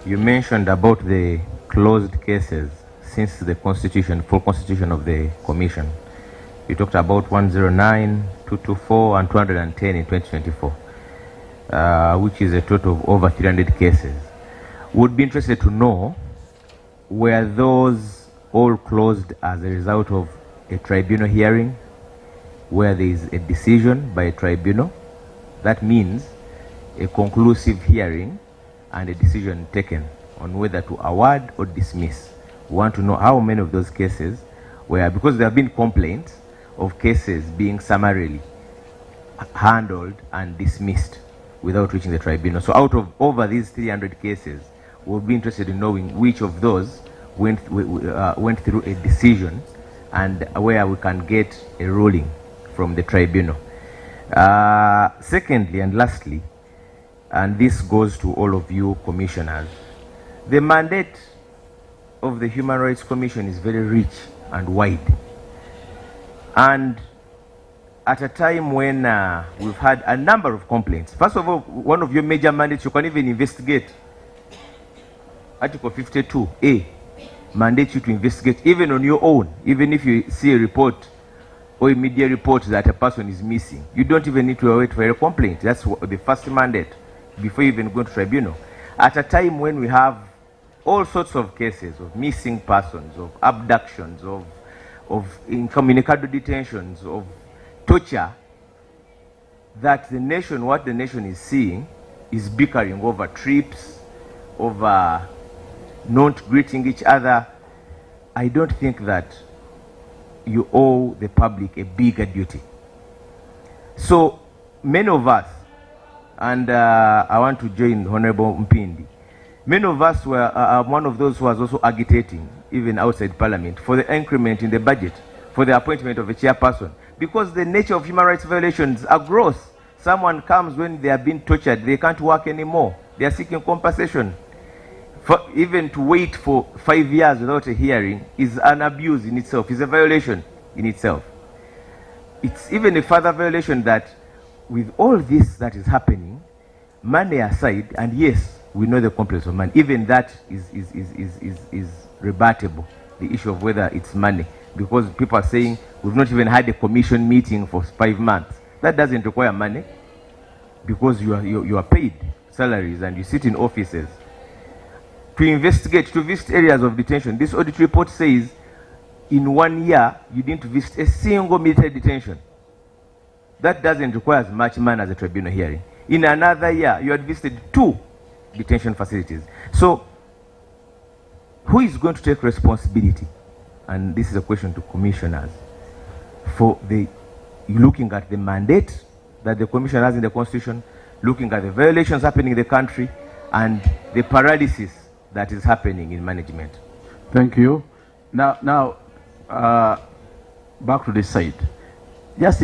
You mentioned about the closed cases since the constitution, full constitution of the commission. You talked about 109, 224, and 210 in 2024, which is a total of over 300 cases. Would be interested to know, were those all closed as a result of a tribunal hearing where there is a decision by a tribunal? That means a conclusive hearing and a decision taken on whether to award or dismiss. We want to know how many of those cases were, because there have been complaints of cases being summarily handled and dismissed without reaching the tribunal. So out of over these 300 cases, we'll be interested in knowing which of those went through a decision and where we can get a ruling from the tribunal. Secondly and lastly, and this goes to all of you commissioners, the mandate of the Human Rights Commission is very rich and wide. And at a time when we've had a number of complaints. First of all, one of your major mandates, you can even investigate. Article 52A mandates you to investigate even on your own, even if you see a report or a media report that a person is missing. You don't even need to wait for a complaint. That's the first mandate before you even go to tribunal. At a time when we have all sorts of cases of missing persons, of abductions, of incommunicado detentions, of torture, that the nation, what the nation is seeing is bickering over trips, over not greeting each other. I don't think that you owe the public a bigger duty. So many of us, and I want to join Honorable Mpindi, many of us were one of those who was also agitating, even outside Parliament, for the increment in the budget, for the appointment of a chairperson, because the nature of human rights violations are gross. Someone comes when they are being tortured, they can't work anymore, they are seeking compensation. Even to wait for 5 years without a hearing is an abuse in itself, is a violation in itself. It's even a further violation that with all this that is happening, money aside, and yes, we know the complex of money, even that is rebuttable, the issue of whether it's money, because people are saying we've not even had a commission meeting for 5 months. That doesn't require money, because you are paid salaries and you sit in offices to investigate, to visit areas of detention. This audit report says in 1 year you didn't visit a single military detention. That doesn't require as much money as a tribunal hearing. In another year you had visited 2 detention facilities. So who is going to take responsibility? And this is a question to commissioners, for the looking at the mandate that the commission has in the constitution, looking at the violations happening in the country, and the paralysis that is happening in management. Thank you. Now, back to this side. Just